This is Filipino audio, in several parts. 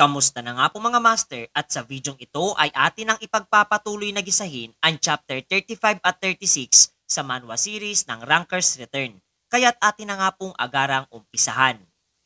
Kamusta na nga po mga master at sa videong ito ay atin ang ipagpapatuloy na gisahin ang chapter 35 at 36 sa manhwa series ng Ranker's Return. Kaya't atin na nga pong agarang umpisahan.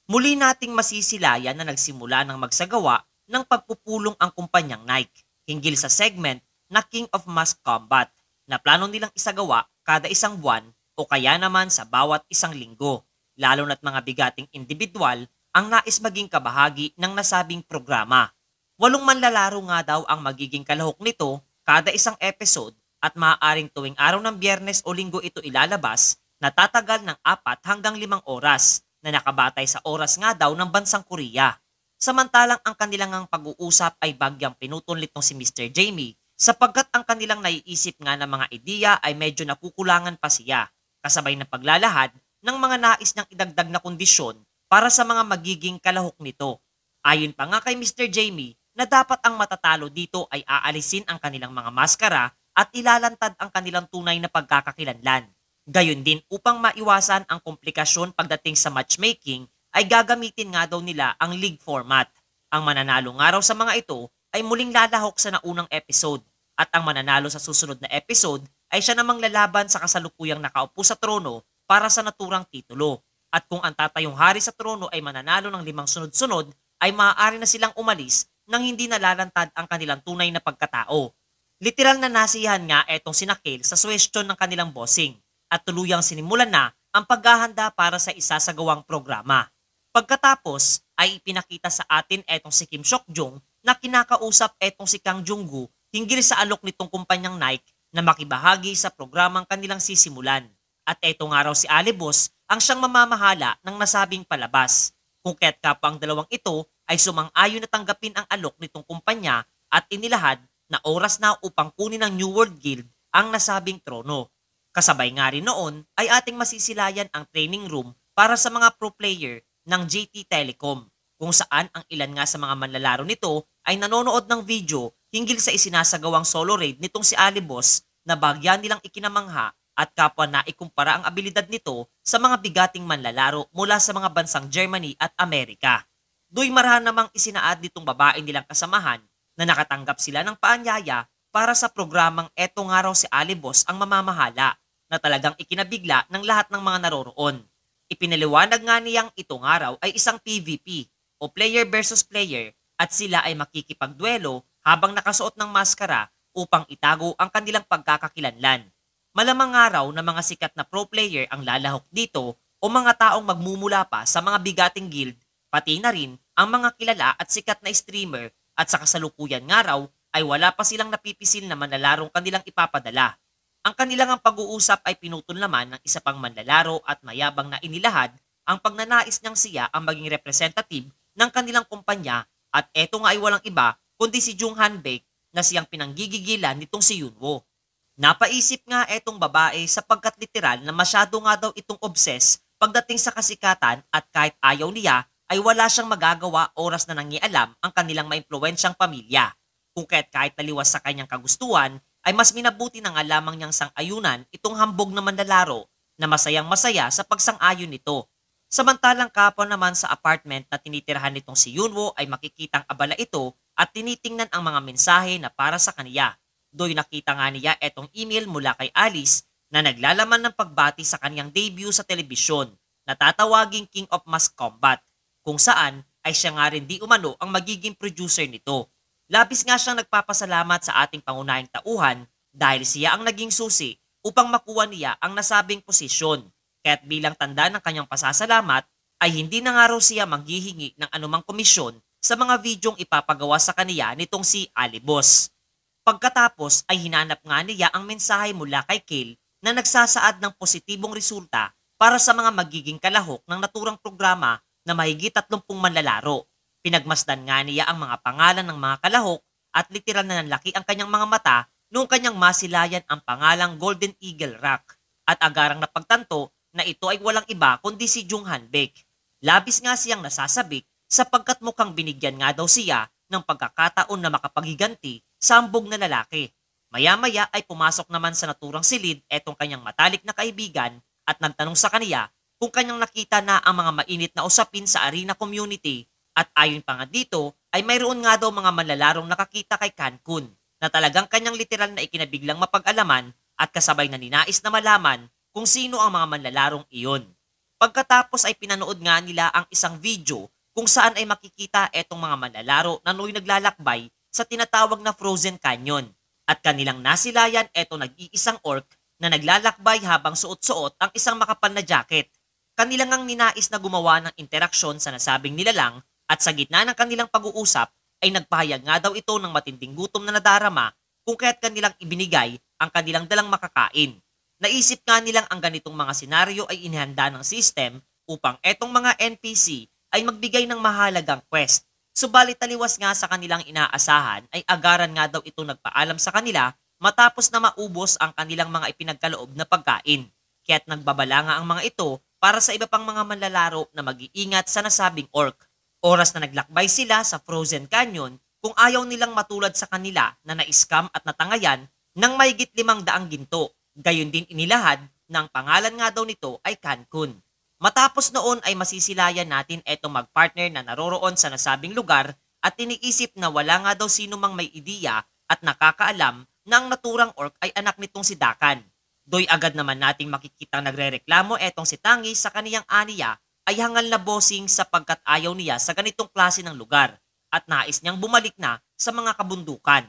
Muli nating masisilayan na nagsimula ng magsagawa ng pagpupulong ang kumpanyang Nike hinggil sa segment na King of Mass Combat na plano nilang isagawa kada isang buwan o kaya naman sa bawat isang linggo, lalo na't mga bigating individual ang nais maging kabahagi ng nasabing programa. 8 manlalaro nga daw ang magiging kalahok nito kada isang episode at maaaring tuwing araw ng Biyernes o Linggo ito ilalabas na tatagal ng 4 hanggang 5 oras na nakabatay sa oras nga daw ng bansang Korea. Samantalang ang kanilang pag-uusap ay bagyang pinutol nitong si Mr. Jamie sapagkat ang kanilang naiisip nga ng mga ideya ay medyo nakukulangan pa siya kasabay ng paglalahad ng mga nais niyang idagdag na kondisyon para sa mga magiging kalahok nito. Ayon pa nga kay Mr. Jamie na dapat ang matatalo dito ay aalisin ang kanilang mga maskara at ilalantad ang kanilang tunay na pagkakakilanlan. Gayon din upang maiwasan ang komplikasyon pagdating sa matchmaking ay gagamitin nga daw nila ang league format. Ang mananalo nga raw sa mga ito ay muling lalahok sa naunang episode at ang mananalo sa susunod na episode ay siya namang lalaban sa kasalukuyang nakaupo sa trono para sa naturang titulo. At kung ang tatayong hari sa trono ay mananalo ng 5 sunod-sunod, ay maaari na silang umalis nang hindi nalalantad ang kanilang tunay na pagkatao. Literal na nasiyahan nga etong sina Kale sa suwestyon ng kanilang bossing at tuluyang sinimulan na ang paghahanda para sa isasagawang programa. Pagkatapos ay ipinakita sa atin etong si Kim Seok-jung na kinakausap etong si Kang Jung-gu hinggil sa alok nitong kumpanyang Nike na makibahagi sa programang kanilang sisimulan. At eto nga raw si Alibos ang siyang mamamahala ng nasabing palabas. Kung kaya't kapwa ang dalawang ito ay sumang-ayon na tanggapin ang alok nitong kumpanya at inilahad na oras na upang kunin ng New World Guild ang nasabing trono. Kasabay nga rin noon ay ating masisilayan ang training room para sa mga pro player ng JT Telecom kung saan ang ilan nga sa mga manlalaro nito ay nanonood ng video hinggil sa isinasagawang solo raid nitong si Alibos na bagya nilang ikinamangha at kapwa na ikumpara ang abilidad nito sa mga bigating manlalaro mula sa mga bansang Germany at Amerika. Do'y marahan namang isinaad nitong babae nilang kasamahan na nakatanggap sila ng paanyaya para sa programang eto nga raw si Alibos ang mamamahala na talagang ikinabigla ng lahat ng mga naroroon. Ipinaliwanag nga niyang ito nga raw ay isang PVP o player versus player at sila ay makikipagduelo habang nakasuot ng maskara upang itago ang kanilang pagkakakilanlan. Malamang araw na mga sikat na pro player ang lalahok dito o mga taong magmumula pa sa mga bigating guild, pati na rin ang mga kilala at sikat na streamer at sa kasalukuyan nga raw ay wala pa silang napipisil na manlalarong kanilang ipapadala. Ang kanilang pag-uusap ay pinutol naman ng isa pang manlalaro at mayabang na inilahad ang pagnanais niyang siya ang maging representative ng kanilang kumpanya at eto nga ay walang iba kundi si Jung Hanbaek na siyang pinanggigigilan nitong si Yunwo. Napaisip nga etong babae sapagkat literal na masyado nga daw itong obses pagdating sa kasikatan at kahit ayaw niya ay wala siyang magagawa oras na nangialam ang kanilang maimpluwensyang pamilya. Kung kahit taliwas sa kanyang kagustuhan ay mas minabuti na nga lamang niyang sang-ayunan itong hambog na manlalaro na masayang masaya sa pagsang-ayon nito. Samantalang kapwa naman sa apartment na tinitirhan nitong si Yunwo ay makikitang abala ito at tinitingnan ang mga mensahe na para sa kaniya. Do'y nakita nga niya etong email mula kay Alice na naglalaman ng pagbati sa kanyang debut sa telebisyon na tatawaging King of Mass Combat kung saan ay siya nga rin di umano ang magiging producer nito. Labis nga siyang nagpapasalamat sa ating pangunahing tauhan dahil siya ang naging susi upang makuha niya ang nasabing posisyon. Kaya't bilang tanda ng kanyang pasasalamat ay hindi na nga raw siya manghihingi ng anumang komisyon sa mga videong ipapagawa sa kaniya nitong si Alibos. Pagkatapos ay hinanap nga niya ang mensahe mula kay Kale na nagsasaad ng positibong resulta para sa mga magiging kalahok ng naturang programa na mahigit 30 manlalaro. Pinagmasdan nga niya ang mga pangalan ng mga kalahok at literal na nanlaki ang kanyang mga mata noong kanyang masilayan ang pangalang Golden Eagle Rock at agarang napagtanto na ito ay walang iba kundi si Jung Hanbaek. Labis nga siyang nasasabik sapagkat mukhang binigyan nga daw siya ng pagkakataon na makapaghiganti sa hambog na lalaki. Maya-maya ay pumasok naman sa naturang silid etong kanyang matalik na kaibigan at nagtanong sa kaniya kung kanyang nakita na ang mga mainit na usapin sa arena community At ayon pa nga dito, ay mayroon nga daw mga manlalarong nakakita kay Cancun na talagang kanyang literal na ikinabiglang mapag-alaman at kasabay na ninais na malaman kung sino ang mga manlalarong iyon. Pagkatapos ay pinanood nga nila ang isang video kung saan ay makikita etong mga manlalaro na nooy naglalakbay sa tinatawag na Frozen Canyon at kanilang nasilayan etong nag-iisang orc na naglalakbay habang suot-suot ang isang makapal na jacket. Kanilang ang ninais na gumawa ng interaksyon sa nasabing nilalang at sa gitna ng kanilang pag-uusap ay nagpahayag nga daw ito ng matinding gutom na nadarama kung kaya't kanilang ibinigay ang kanilang dalang makakain. Naisip nga nilang ang ganitong mga senaryo ay inihanda ng system upang etong mga NPC ay magbigay ng mahalagang quest. Subalit taliwas nga sa kanilang inaasahan ay agaran nga daw ito nagpaalam sa kanila matapos na maubos ang kanilang mga ipinagkaloob na pagkain. Kaya't nagbabala nga ang mga ito para sa iba pang mga manlalaro na mag-iingat sa nasabing orc. Oras na naglakbay sila sa Frozen Canyon kung ayaw nilang matulad sa kanila na na-scam at natangayan ng mahigit 500 ginto. Gayon din inilahad ng pangalan nga daw nito ay Cancun. Matapos noon ay masisilayan natin etong magpartner na naroroon sa nasabing lugar at iniisip na wala nga daw sino mang may ideya at nakakaalam na ang naturang orc ay anak nitong si Dakan. Doy agad naman nating makikita nagrereklamo etong si Tangi sa kaniyang aniya ay hangal na bossing sapagkat ayaw niya sa ganitong klase ng lugar at nais niyang bumalik na sa mga kabundukan.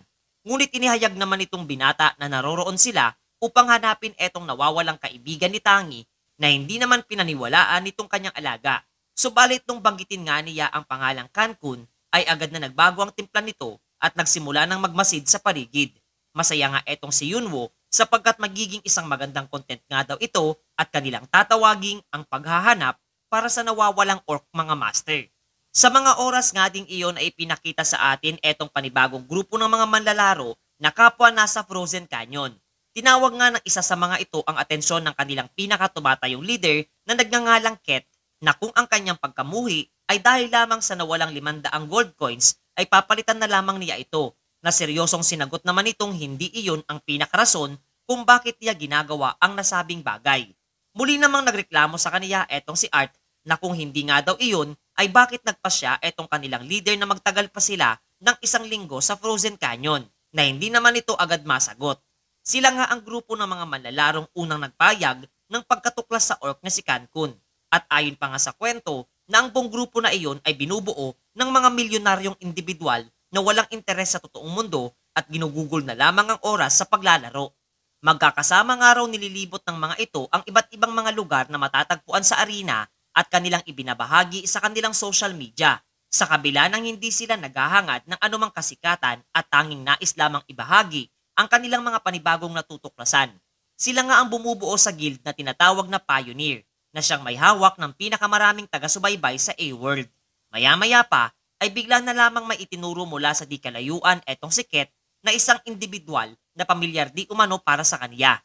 Ngunit inihayag naman itong binata na naroroon sila upang hanapin etong nawawalang kaibigan ni Tangi na hindi naman pinaniwalaan nitong kanyang alaga. Subalit nung banggitin nga niya ang pangalang Cancun ay agad na nagbago ang timpla nito at nagsimula ng magmasid sa paligid. Masaya nga etong si Yunwo sapagkat magiging isang magandang content nga daw ito at kanilang tatawaging ang paghahanap para sa nawawalang orc mga master. Sa mga oras nga ding iyon ay pinakita sa atin etong panibagong grupo ng mga manlalaro na kapwa nasa Frozen Canyon. Tinawag nga ng isa sa mga ito ang atensyon ng kanilang pinakatumatayong leader na nagngangalang Ket na kung ang kanyang pagkamuhi ay dahil lamang sa nawalang 500 gold coins ay papalitan na lamang niya ito na seryosong sinagot naman itong hindi iyon ang pinakarason kung bakit niya ginagawa ang nasabing bagay. Muli namang nagreklamo sa kaniya etong si Art na kung hindi nga daw iyon ay bakit nagpasya etong kanilang leader na magtagal pa sila ng 1 linggo sa Frozen Canyon na hindi naman ito agad masagot. Sila nga ang grupo ng mga manlalarong unang nagpayag ng pagkatuklas sa orc na si Cancun. At ayon pa nga sa kwento na ang buong grupo na iyon ay binubuo ng mga milyonaryong individual na walang interes sa totoong mundo at ginugugol na lamang ang oras sa paglalaro. Magkakasama nga raw nililibot ng mga ito ang iba't ibang mga lugar na matatagpuan sa arena at kanilang ibinabahagi sa kanilang social media. Sa kabila ng hindi sila naghahangad ng anumang kasikatan at tanging nais lamang ibahagi ang kanilang mga panibagong natutuklasan. Sila nga ang bumubuo sa guild na tinatawag na Pioneer, na siyang may hawak ng pinakamaraming taga-subaybay sa A-World. Maya-maya pa, ay bigla na lamang may itinuro mula sa di kalayuan etong si Ket na isang individual na pamilyar di umano para sa kaniya.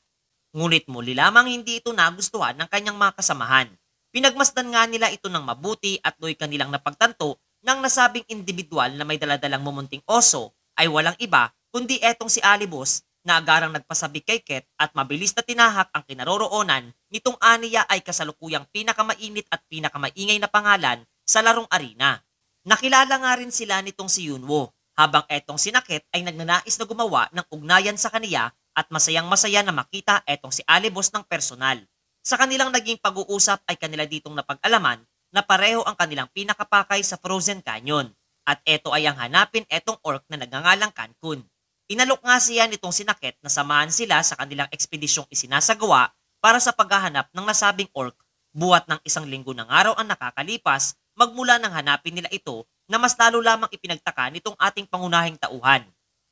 Ngunit muli lamang hindi ito nagustuhan ng kanyang mga kasamahan. Pinagmasdan nga nila ito ng mabuti at do'y kanilang napagtanto ng nasabing individual na may daladalang mumunting oso ay walang iba kundi etong si Alibos na agarang nagpasabik kay Ket at mabilis na tinahak ang kinaroroonan nitong aniya ay kasalukuyang pinakamainit at pinakamaingay na pangalan sa larong arena. Nakilala nga rin sila nitong si Yunwo habang etong si Ket ay nagnanais na gumawa ng ugnayan sa kaniya at masayang-masaya na makita etong si Alibos ng personal. Sa kanilang naging pag-uusap ay kanila ditong napag-alaman na pareho ang kanilang pinakapakay sa Frozen Canyon at eto ay ang hanapin etong orc na nagngangalang Cancun. Inalok nga siya nitong si Ket na samahan sila sa kanilang ekspedisyong isinasagawa para sa paghahanap ng nasabing orc. Buwat ng 1 linggo ng araw ang nakakalipas magmula nang hanapin nila ito na mas lalo lamang ipinagtaka nitong ating pangunahing tauhan.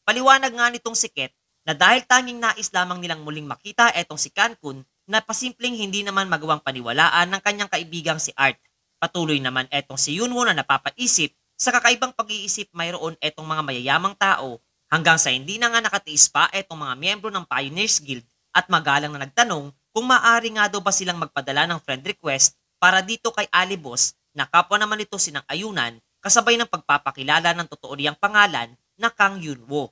Paliwanag nga nitong si Ket na dahil tanging nais lamang nilang muling makita etong si Cancun na pasimpleng hindi naman magawang paniwalaan ng kanyang kaibigang si Art. Patuloy naman etong si Yunwo na napapaisip sa kakaibang pag-iisip mayroon etong mga mayayamang tao hanggang sa hindi na nga nakatiis pa etong mga miyembro ng Pioneers Guild at magalang na nagtanong kung maaari nga daw ba silang magpadala ng friend request para dito kay Alibos na kapwa naman ito sinang ayunan kasabay ng pagpapakilala ng totoo niyang pangalan na Kang Yunwo.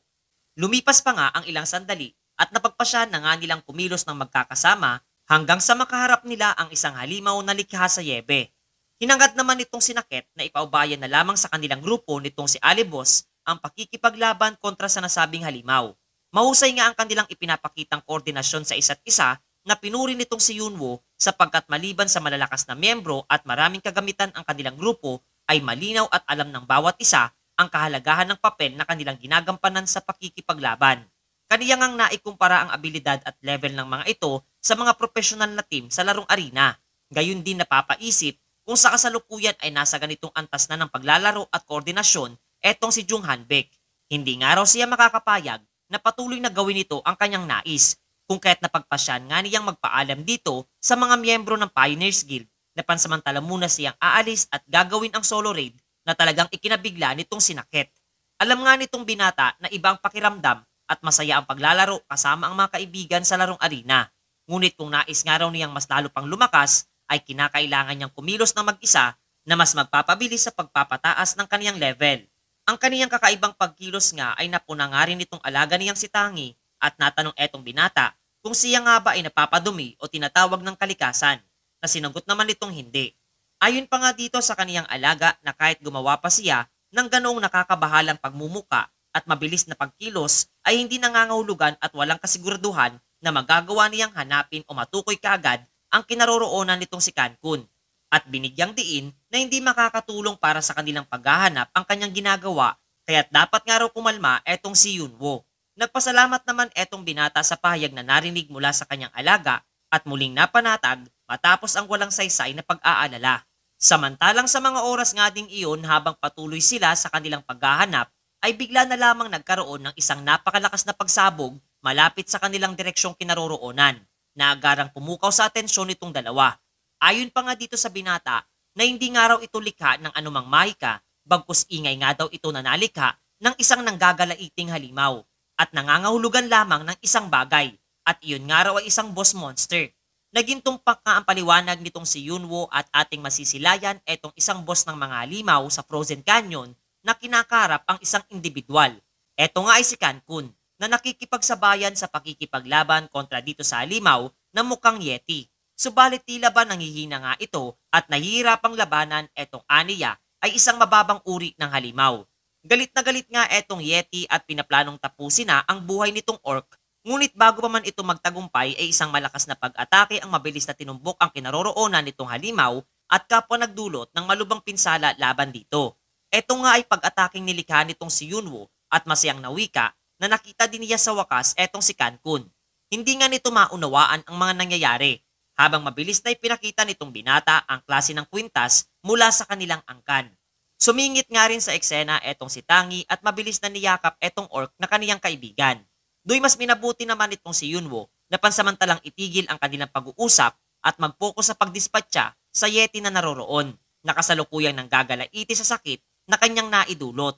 Lumipas pa nga ang ilang sandali at napagpasya na nga nilang kumilos ng magkakasama hanggang sa makaharap nila ang isang halimaw na likha sa yebe. Hinangad naman nitong sinakit na ipaubayan na lamang sa kanilang grupo nitong si Alibos ang pakikipaglaban kontra sa nasabing halimaw. Mahusay nga ang kanilang ipinapakitang koordinasyon sa isa't isa na pinuri nitong si Yunwo sapagkat maliban sa malalakas na miyembro at maraming kagamitan ang kanilang grupo ay malinaw at alam ng bawat isa ang kahalagahan ng papel na kanilang ginagampanan sa pakikipaglaban. Kaniya ngang naikumpara ang abilidad at level ng mga ito sa mga profesional na team sa larong arena. Gayun din napapaisip kung sa kasalukuyan ay nasa ganitong antas na ng paglalaro at koordinasyon etong si Jung Hanbek. Hindi nga raw siya makakapayag na patuloy na gawin ito ang kanyang nais kung kaya't napagpasyan nga niyang magpaalam dito sa mga miyembro ng Pioneers Guild na pansamantala muna siyang aalis at gagawin ang solo raid na talagang ikinabigla nitong sinakit. Alam nga nitong binata na ibang pakiramdam at masaya ang paglalaro kasama ang mga kaibigan sa larong arena. Ngunit kung nais nga raw niyang mas lalo pang lumakas, ay kinakailangan niyang kumilos ng mag-isa na mas magpapabilis sa pagpapataas ng kaniyang level. Ang kaniyang kakaibang pagkilos nga ay napuna nga rin nitong alaga niyang si Tangi at natanong etong binata kung siya nga ba ay napapadumi o tinatawag ng kalikasan, na sinagot naman nitong hindi. Ayon pa nga dito sa kaniyang alaga na kahit gumawa pa siya ng ganoong nakakabahalang pagmumuka at mabilis na pagkilos ay hindi nangangahulugan at walang kasiguraduhan na magagawa niyang hanapin o matukoy kaagad ang kinaroroonan nitong si Cancun. At binigyang diin na hindi makakatulong para sa kanilang paghahanap ang kanyang ginagawa kaya't dapat nga raw kumalma etong si Yunwo. Nagpasalamat naman etong binata sa pahayag na narinig mula sa kanyang alaga at muling napanatag matapos ang walang saysay na pag-aalala. Samantalang sa mga oras nga ding iyon habang patuloy sila sa kanilang paghahanap ay bigla na lamang nagkaroon ng isang napakalakas na pagsabog malapit sa kanilang direksyong kinaroroonan na agarang pumukaw sa atensyon nitong dalawa. Ayon pa nga dito sa binata na hindi nga raw ito likha ng anumang mahika bagkus ingay nga daw ito na nalikha ng isang nanggagalaiting halimaw at nangangahulugan lamang ng isang bagay at iyon nga raw ay isang boss monster. Naging tumpak nga ang paliwanag nitong si Yunwo at ating masisilayan etong isang boss ng mga halimaw sa Frozen Canyon na kinakarap ang isang individual. Eto nga ay si Cancun na nakikipagsabayan sa pakikipaglaban kontra dito sa halimaw na mukhang Yeti. Subalit tila ba nangihina nga ito at nahihirapang labanan etong Aniya ay isang mababang uri ng halimaw. Galit na galit nga etong Yeti at pinaplanong tapusin na ang buhay nitong orc. Ngunit bago pa man ito magtagumpay ay isang malakas na pag-atake ang mabilis na tinumbok ang kinaroroonan nitong halimaw at kapwa nagdulot ng malubang pinsala laban dito. Ito nga ay pag-ataking nilikha nitong si Yunwo at masayang nawika na nakita din niya sa wakas etong si Cancun. Hindi nga nito maunawaan ang mga nangyayari habang mabilis na ipinakita nitong binata ang klase ng kwintas mula sa kanilang angkan. Sumingit nga rin sa eksena etong si Tangi at mabilis na niyakap etong orc na kaniyang kaibigan. Do'y mas minabuti naman itong si Yunwo na pansamantalang itigil ang kanilang pag-uusap at mag-focus sa pagdispatcha sa Yeti na naroroon, na kasalukuyang nanggagalaiti sa sakit na kanyang naidulot.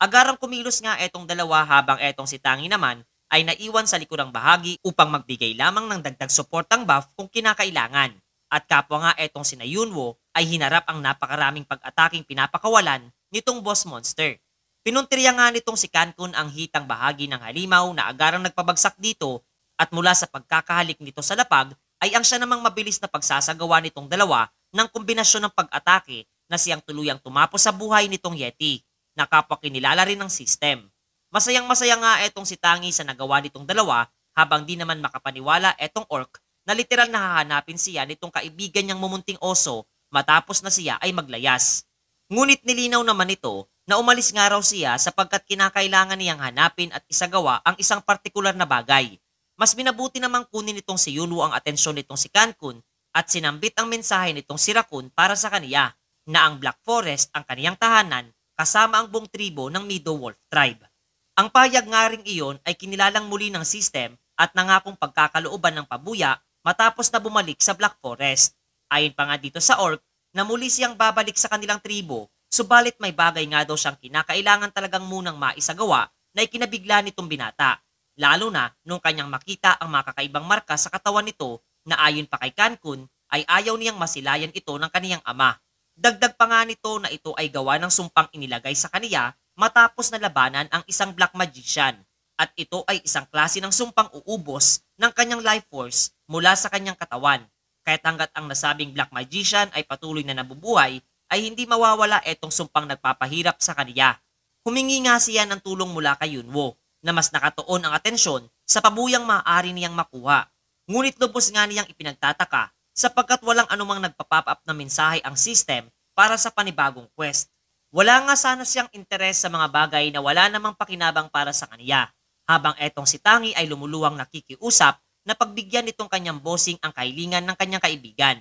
Agarang kumilos nga etong dalawa habang etong si Tangi naman ay naiwan sa likurang bahagi upang magbigay lamang ng dagdag suportang buff kung kinakailangan. At kapwa nga etong si Yunwo ay hinarap ang napakaraming pag-ataking pinapakawalan nitong boss monster. Pinuntirya nga nitong si Cancun ang hitang bahagi ng halimaw na agarang nagpabagsak dito at mula sa pagkakahalik nito sa lapag ay ang siya namang mabilis na pagsasagawa nitong dalawa ng kombinasyon ng pag-atake na siyang tuluyang tumapos sa buhay nitong Yeti na kapwa kinilala rin ng system. Masayang-masaya nga etong si Tangi sa nagawa nitong dalawa habang di naman makapaniwala etong orc na literal na hahanapin siya nitong kaibigan niyang mumunting oso matapos na siya ay maglayas. Ngunit nilinaw naman ito na umalis nga raw siya sapagkat kinakailangan niyang hanapin at isagawa ang isang partikular na bagay. Mas minabuti namang kunin nitong si Yunwo ang atensyon nitong si Cancun at sinambit ang mensahe nitong si Raccoon para sa kaniya na ang Black Forest ang kaniyang tahanan kasama ang buong tribo ng Meadow Wolf Tribe. Ang payag nga ring iyon ay kinilalang muli ng system at nangakong pagkakalooban ng pabuya matapos na bumalik sa Black Forest. Ayon pa nga dito sa orc na muli siyang babalik sa kanilang tribo, subalit may bagay nga daw siyang kinakailangan talagang munang maisagawa na ikinabigla nitong binata, lalo na nung kanyang makita ang mga kakaibang marka sa katawan nito na ayon pa kay Cancun ay ayaw niyang masilayan ito ng kaniyang ama. Dagdag pa nga nito na ito ay gawa ng sumpang inilagay sa kaniya matapos na labanan ang isang black magician at ito ay isang klase ng sumpang uubos ng kanyang life force mula sa kanyang katawan. Kahit hanggat ang nasabing Black Magician ay patuloy na nabubuhay, ay hindi mawawala etong sumpang nagpapahirap sa kaniya. Humingi nga siya ng tulong mula kay Yunwo na mas nakatuon ang atensyon sa pabuyang maaari niyang makuha. Ngunit lubos nga niyang ipinagtataka sapagkat walang anumang nagpa-pop up na mensahe ang system para sa panibagong quest. Wala nga sana siyang interes sa mga bagay na wala namang pakinabang para sa kaniya, habang etong si Tangi ay lumuluwang nakikiusap na pagbigyan nitong kanyang bossing ang kahilingan ng kanyang kaibigan.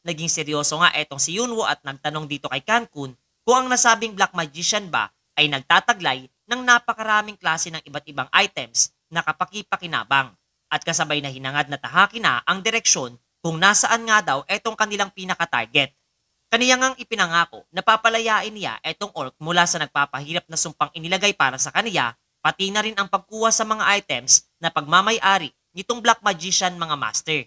Naging seryoso nga etong si Yunwo at nagtanong dito kay Cancun kung ang nasabing Black Magician ba ay nagtataglay ng napakaraming klase ng iba't ibang items na kapaki-pakinabang at kasabay na hinangad na tahaki na ang direksyon kung nasaan nga daw etong kanilang pinaka-target. Kaniya ngang ipinangako na papalayain niya etong orc mula sa nagpapahirap na sumpang inilagay para sa kaniya, pati na rin ang pagkuha sa mga items na pagmamay-ari nitong Black Magician mga master.